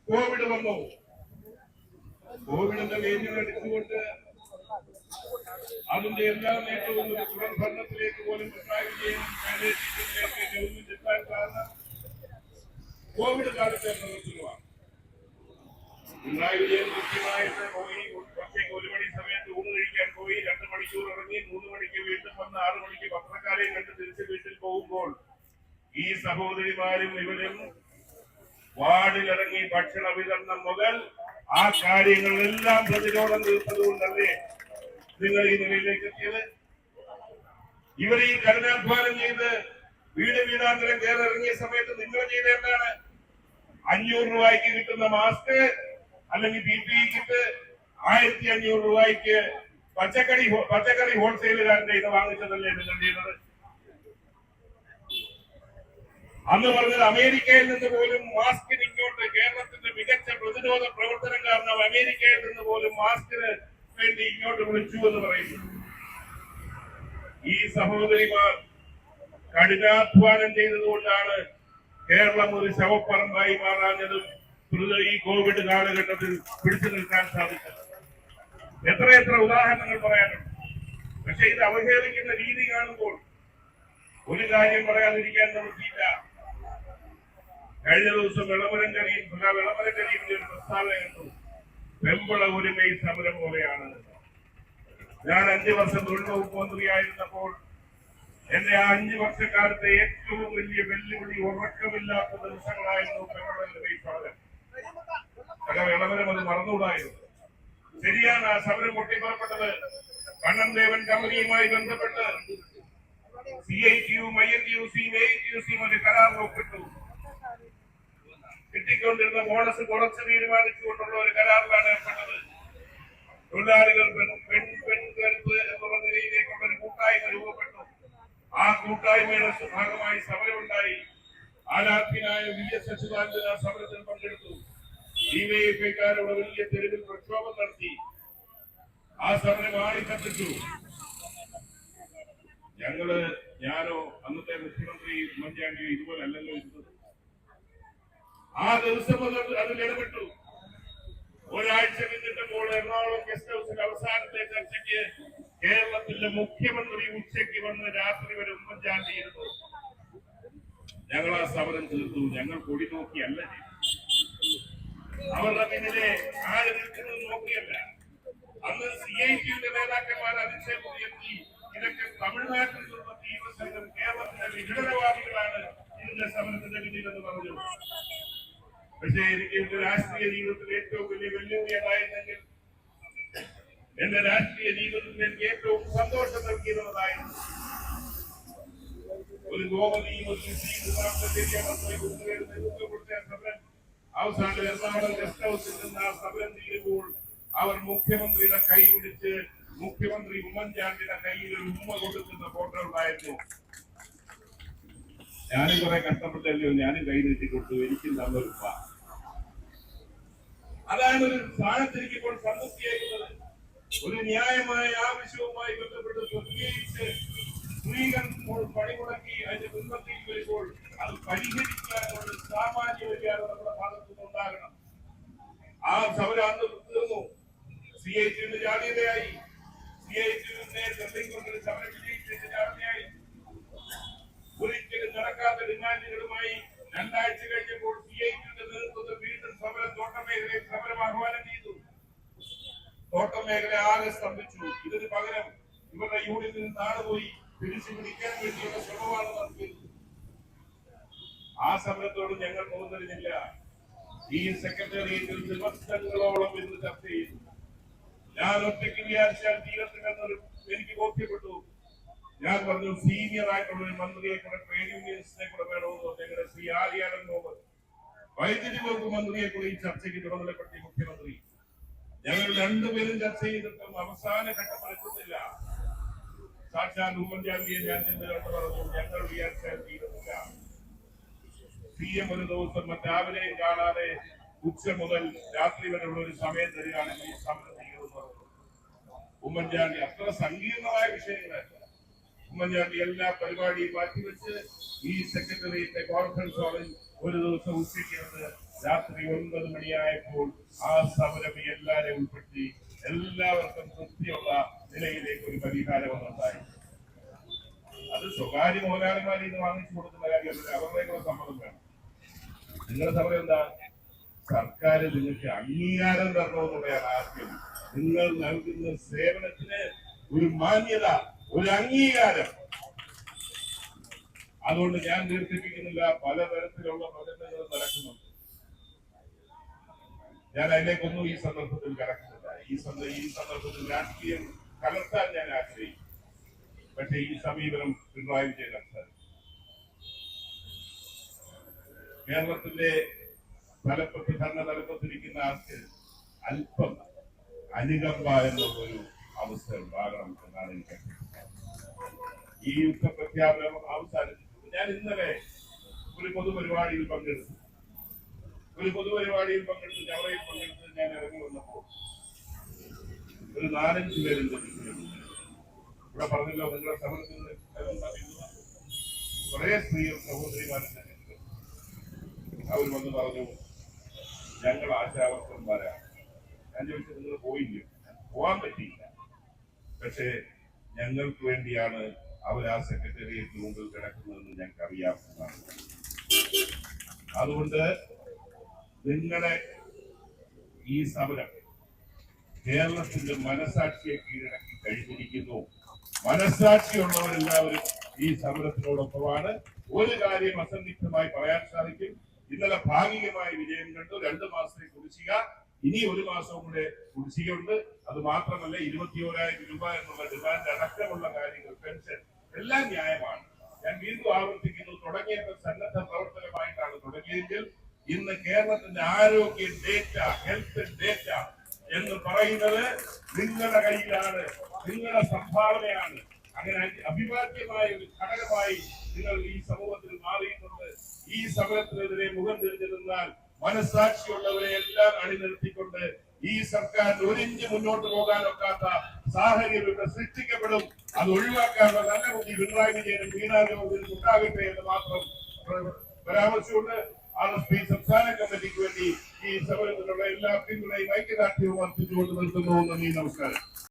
Covid വന്നു. കോവിഡിന്റെ വേദികളടിച്ചുകൊണ്ട് അതിന്റെ എല്ലാ നേട്ടവും ഒരു തുടർ ഭരണത്തിലേക്ക് പോലും പിണറായി വിജയൻ എത്താൻ കാരണം കോവിഡ് കാലത്തെ പ്രവർത്തനമാണ്. പിണറായി വിജയൻ കൃത്യമായിട്ട് പോയി ഉച്ചയ്ക്ക് 1 മണി സമയത്ത് ഊണ് കഴിക്കാൻ പോയി, 2 മണിക്കൂർ ഇറങ്ങി, 3 മണിക്ക് വീട്ടിൽ വന്ന് 6 മണിക്ക് പത്രക്കാരെയും കണ്ട് തിരിച്ച് വീട്ടിൽ പോകുമ്പോൾ ഈ സഹോദരിമാരും ഇവരും വാർഡിലിറങ്ങി ഭക്ഷണ വിതരണം മുതൽ ആ കാര്യങ്ങളെല്ലാം പ്രതിരോധം തീർത്തതുകൊണ്ടല്ലേ നിങ്ങൾ ഈ നിലയിലേക്ക് എത്തിയത്. ഇവർ ഈ കഠിനാധ്വാനം ചെയ്ത് വീട് വീടാന്തരം കയറി ഇറങ്ങിയ സമയത്ത് നിങ്ങൾ ചെയ്ത എന്താണ്? 500 രൂപയ്ക്ക് കിട്ടുന്ന മാസ്ക് അല്ലെങ്കിൽ PPE കിറ്റ് 1500 രൂപയ്ക്ക് പച്ചക്കറി ഹോൾസെയിലുകാരന്റെ ഇത് വാങ്ങിച്ചതല്ലേ നിങ്ങൾ ചെയ്തത്? അന്ന് പറഞ്ഞത് അമേരിക്കയിൽ നിന്ന് പോലും മാസ്കിന് ഇങ്ങോട്ട് കേരളത്തിന്റെ മികച്ച പ്രതിരോധ പ്രവർത്തനം കാരണം അമേരിക്കയിൽ നിന്ന് പോലും മാസ്കിന് വേണ്ടി ഇങ്ങോട്ട് വിളിച്ചു എന്ന് പറയുന്നു. ഈ സഹോദരിമാർ കഠിനാധ്വാനം ചെയ്തതുകൊണ്ടാണ് കേരളം ഒരു ശവപ്പറമ്പായി മാറാഞ്ഞതും ഈ കോവിഡ് കാലഘട്ടത്തിൽ പിടിച്ചു നിൽക്കാൻ സാധിച്ചത്. എത്രയെത്ര ഉദാഹരണങ്ങൾ പറയാനുണ്ട്. പക്ഷെ ഇത് അവഹേളിക്കുന്ന രീതി കാണുമ്പോൾ ഒരു കാര്യം പറയാതിരിക്കാൻ നിർത്തിയില്ല. കഴിഞ്ഞ ദിവസം വിളംബരക്കരിയിൽ ഒരു പ്രസ്താവന കണ്ടു. വെമ്പള ഒരുമൈ സമരം പോലെയാണ്. ഞാൻ 5 വർഷം തൊഴിൽ വകുപ്പ് മന്ത്രിയായിരുന്നപ്പോൾ എന്റെ ആ 5 വർഷക്കാലത്തെ ഏറ്റവും വലിയ വെല്ലുവിളി ഉറക്കമില്ലാത്ത ദിവസങ്ങളായിരുന്നു വെമ്പള ഒരുമൈ സമരം. വിളംബരം അത് മറന്നുകൂടായിരുന്നു. ശരിയാണ്, ആ സമരം പൊട്ടിപ്പുറപ്പെട്ടത് കണ്ണൻ ദേവൻ കമ്പനിയുമായി ബന്ധപ്പെട്ട് CITUവും INTUCയും AITUCയും ഒരു കരാർ ഒപ്പിട്ടു. കിട്ടിക്കൊണ്ടിരുന്ന ബോണസ് കുറച്ച് തീരുമാനിച്ചുകൊണ്ടുള്ള ഒരു കരാറിലാണ് ഏർപ്പെട്ടത്. തൊഴിലാളികൾ പെൺകരുത്ത് എന്നുള്ള നിലയിലേക്കുള്ള ഒരു കൂട്ടായ്മ രൂപപ്പെട്ടു. ആ കൂട്ടായ്മയുടെ ഭാഗമായി സമരമുണ്ടായി. ആരാധ്യനായ VS അച്യുതാനന്ദൻ ആ സമരത്തിൽ പങ്കെടുത്തു. DYFIക്കാരുടെ വലിയ തെരുവിൽ പ്രക്ഷോഭം നടത്തി. ആ സമരം ആളിക്കത്തിച്ചു. ഞാനോ അന്നത്തെ മുഖ്യമന്ത്രി ഉമ്മൻചാണ്ടിയോ ഇതുപോലെ അല്ലല്ലോ ഇരുന്നത്. ആ ദിവസം അതിൽ ഇടപെട്ടു. ഒരാഴ്ച പിന്നിട്ടപ്പോൾ എറണാകുളം ഗസ്റ്റ് ഹൗസിൽ അവസാനത്തെ ചർച്ചയ്ക്ക് കേരളത്തിലെ മുഖ്യമന്ത്രി ഉച്ചയ്ക്ക് വന്ന് രാത്രി വരെ ഉമ്മൻചാണ്ടി ഇരുന്നു. ഞങ്ങൾ ആ സമരം തീർത്തു. ഞങ്ങൾ കൊടി നോക്കിയല്ല, അവരുടെ പിന്നിലെ ആര് നിൽക്കുന്നത് നോക്കിയല്ല. അന്ന് CITUവിന്റെ നേതാക്കന്മാർ അതിശയം ഉയർത്തി, ഇതൊക്കെ തമിഴ്നാട്ടിൽ നിന്നുള്ള തീവ്രസംഘം കേരളത്തിലെ വിഘടനവാദികളാണ് ഇതിന്റെ സമരത്തിന്റെ പിന്നിലെന്ന് പറഞ്ഞു. പക്ഷേ എനിക്ക് എന്റെ രാഷ്ട്രീയ ജീവിതത്തിൽ ഏറ്റവും വലിയ വെല്ലുവിളി ഉണ്ടായിരുന്നെങ്കിൽ എന്റെ രാഷ്ട്രീയ ജീവിതത്തിൽ എനിക്ക് ഏറ്റവും സന്തോഷം നൽകിയിരുന്നതായിരുന്നു ഒരു ഗോപതിയും സമരം അവസാനം എറണാകുളം ഗസ്റ്റ് ഹൗസിൽ നിന്ന് ആ സമരം തീരുമ്പോൾ അവർ മുഖ്യമന്ത്രിയുടെ കൈ പിടിച്ച് മുഖ്യമന്ത്രി ഉമ്മൻചാണ്ടിയുടെ കയ്യിൽ ഒരു ഉമ്മ കൊടുക്കുന്ന ഫോട്ടോ ഉണ്ടായിരുന്നു. ഞാനും കുറെ കഷ്ടപ്പെട്ടല്ലോ, ഞാനും കൈ നീട്ടി കൊടുത്തു, എനിക്കും നല്ലൊരു ഉമ്മ. അതാണ് ഒരു സ്ഥാനത്തിരിക്കുമ്പോൾ സംതൃപ്തിയായിരുന്നത്. ഒരു ന്യായമായ ആവശ്യവുമായി ബന്ധപ്പെട്ട് പ്രത്യേകിച്ച് സ്ത്രീകൾ പണിമുടക്കി അതിന്റെ മുൻപത്തേക്ക് വരുമ്പോൾ അത് പരിഹരിക്കാനുള്ള സാമാന്യ വിചാരം നമ്മുടെ ഭാഗത്തുനിന്ന് ഉണ്ടാകണം. ആ സമരം അന്ന് തീർന്നു. CITUവിന്റെ ജാതീയതയായി, CITUവിനെ തെളിയിക്കൊണ്ടൊരു സമരം വിജയിച്ചതിന്റെ ജാതീയതയായി. ഒരിക്കലും നടക്കാത്ത ഡിമാൻഡുകളുമായി 2 ആഴ്ച കഴിഞ്ഞപ്പോൾ CITUവിന്റെ നേതൃത്വത്തിൽ വീണ്ടും സമരം തോട്ടമേഖലയിൽ സമരം ആഹ്വാനം ചെയ്തു. തോട്ടമേഖല ആകെ സ്തംഭിച്ചു. ഇതിന് പകരം ഇവരുടെ യൂണിയനിൽ നാടുപോയി തിരിച്ചു പിടിക്കാൻ വേണ്ടിയുള്ള ശ്രമമാണ് നടത്തിയത്. ആ സമരത്തോട് ഞങ്ങൾ പോകുന്നതിനില്ല. ഈ സെക്രട്ടേറിയറ്റിൽ ദിവസങ്ങളോളം ഇന്ന് ചർച്ച ചെയ്തു. ഞാൻ ഒറ്റയ്ക്ക് വിചാരിച്ചാൽ തീരത്തില്ലെന്നൊരു എനിക്ക് ബോധ്യപ്പെട്ടു. ഞാൻ പറഞ്ഞു, സീനിയർ ആയിട്ടുള്ള ഒരു മന്ത്രിയെ കൂടെ ട്രേഡ് യൂണിയൻസിനെ കൂടെ വേണമെന്ന് ഞങ്ങളുടെ ശ്രീ ആര്യാടൻ മുഹമ്മദ് വൈദ്യുതി വകുപ്പ് മന്ത്രിയെ കൂടെ ഈ ചർച്ചയ്ക്ക് ചുമതലപ്പെടുത്തി മുഖ്യമന്ത്രി. ഞങ്ങൾ 2 പേരും ചർച്ച ചെയ്തിട്ടും അവസാന ഘട്ടം എത്തുന്നില്ല. സാക്ഷാൽ ഉമ്മൻചാണ്ടിയെ ഞാൻ ചെന്ന് കണ്ടു പറഞ്ഞു, ഞങ്ങൾ വിചാരിച്ചാൽ തീരുന്നില്ല. CM ഒരു ദിവസം മറ്റാവരെയും കാണാതെ ഉച്ച മുതൽ രാത്രി വരെയുള്ള ഒരു സമയം തരികയാണെങ്കിൽ ഈ സമരം തീരുമെന്ന് പറഞ്ഞു. ഉമ്മൻചാണ്ടി അത്ര സങ്കീർണമായ വിഷയങ്ങളല്ല. ഉമ്മൻചാണ്ടി എല്ലാ പരിപാടിയും മാറ്റിവെച്ച് ഈ സെക്രട്ടേറിയറ്റിന്റെ കോൺഫറൻസ് ഹാളിൽ ഒരു ദിവസം ഉച്ചയ്ക്ക് രാത്രി 9 മണിയായപ്പോൾ ആ സമരം എല്ലാവരെയും ഉൾപ്പെടുത്തി എല്ലാവർക്കും തൃപ്തിയുള്ള നിലയിലേക്ക് ഒരു പരിഹാരം ഉണ്ടായി. അത് സ്വകാര്യ മുതലാളിമാരിൽ നിന്ന് വാങ്ങിച്ചു കൊടുക്കുന്ന കാര്യമല്ല, അവരുടെ സമ്മതം വേണം. നിങ്ങളുടെ സമരം എന്താ? സർക്കാർ നിങ്ങൾക്ക് അംഗീകാരം തരണമെന്നുള്ളതാണ് ആദ്യം. നിങ്ങൾ നൽകുന്ന സേവനത്തിന് ഒരു മാന്യത, ഒരു അംഗീകാരം. അതുകൊണ്ട് ഞാൻ ദീർഘിപ്പിക്കുന്നില്ല, പലതരത്തിലുള്ള പ്രകടനങ്ങൾ നടക്കുന്നുണ്ട്. ഞാൻ അതിലേക്കൊന്നും ഈ സന്ദർഭത്തിൽ കടക്കുന്നില്ല. ഈ സന്ദർഭത്തിൽ രാഷ്ട്രീയം കലർത്താൻ ഞാൻ ആഗ്രഹിക്കും. പക്ഷേ ഈ സമീപനം പിണറായി വിജയൻ കേരളത്തിന്റെ ഭരണ തലപ്പത്തിരിക്കുന്ന ആൾക്ക് അല്പം അനുകമ്പ എന്നുള്ളൊരു അവസ്ഥ ഉണ്ടാകണം എന്നാണ് എനിക്ക്. ഈ യുദ്ധപ്രഖ്യാപനം അവസാനിച്ചിട്ടുണ്ട്. ഞാൻ ഇന്നലെ ഒരു പൊതുപരിപാടിയിൽ പങ്കെടുത്തു. ചവറയിൽ പങ്കെടുത്ത് ഞാൻ ഇറങ്ങി വന്നപ്പോൾ ഒരു 4-5 പേരുണ്ട്. ഇവിടെ പറഞ്ഞല്ലോ, നിങ്ങളുടെ സമരത്തിൽ കുറെ സ്ത്രീകൾ സഹോദരിമാരും തന്നെ അവർ വന്ന് പറഞ്ഞു, ഞങ്ങൾ ആശാവർക്കന്മാരാണ്. ഞാൻ ചോദിച്ചത്, നിങ്ങൾ പോയില്ല? പോകാൻ പറ്റിയില്ല. പക്ഷേ ഞങ്ങൾക്ക് വേണ്ടിയാണ് അവർ ആ സെക്രട്ടേറിയറ്റിന് മുമ്പിൽ കിടക്കുന്നതെന്ന് ഞങ്ങൾക്ക് അറിയാവുന്നതാണ്. അതുകൊണ്ട് നിങ്ങളുടെ ഈ സമരം കേരളത്തിന്റെ മനസാക്ഷിയെ കീഴടക്കി കഴിഞ്ഞിരിക്കുന്നു. മനസാക്ഷിയുള്ളവരെല്ലാവരും ഈ സമരത്തിനോടൊപ്പമാണ്. ഒരു കാര്യം അസന്നിഗ്ധമായി പറയാൻ സാധിക്കും, ഇന്നലെ ഭാഗികമായി വിജയം കണ്ടു. 2 മാസത്തെ കുടിശ്ശിക, ഇനി 1 മാസവും കൂടെ കുടിശ്ശികയുണ്ട്. അത് മാത്രമല്ല, 21,000 രൂപ എന്നുള്ള ഡിമാൻഡ് അടക്കമുള്ള കാര്യങ്ങൾ, പെൻഷൻ എല്ലാം ന്യായമാണ്. ഞാൻ വീണ്ടും ആവർത്തിക്കുന്നു, തുടങ്ങിയപ്പോൾ സന്നദ്ധ പ്രവർത്തനമായിട്ടാണ് തുടങ്ങിയെങ്കിൽ ഇന്ന് കേരളത്തിന്റെ ആരോഗ്യ ഡേറ്റ, ഹെൽത്ത് ഡേറ്റ എന്ന് പറയുന്നത് നിങ്ങളുടെ കയ്യിലാണ്, നിങ്ങളുടെ സംഭാവനയാണ്. അങ്ങനെ അഭിവാദ്യമായ ഒരു ഘടകമായി നിങ്ങൾ ഈ സമൂഹത്തിൽ മാറിയിട്ടുണ്ട്. ഈ സമരത്തിനെതിരെ മുഖം തിരിഞ്ഞു നിന്നാൽ മനസാക്ഷിയുള്ളവരെ എല്ലാം അണിനിർത്തിക്കൊണ്ട് ഈ സർക്കാർ ഒരിഞ്ച് മുന്നോട്ട് പോകാനൊക്കാത്ത സാഹചര്യം ഇവിടെ സൃഷ്ടിക്കപ്പെടും. അത് ഒഴിവാക്കാനുള്ള നല്ല ബുദ്ധി പിണറായി വിജയനും വീണാ ജോർജിനും ഉണ്ടാകട്ടെ എന്ന് മാത്രം പരാമർശിച്ചുകൊണ്ട് RSP സംസ്ഥാന കമ്മിറ്റിക്ക് വേണ്ടി ഈ സമരത്തിലുള്ള എല്ലാ പിന്തുണയും ഐക്യദാർഢ്യവും അർപ്പിച്ചുകൊണ്ട് നിർത്തുന്നു. നന്ദി, നമസ്കാരം.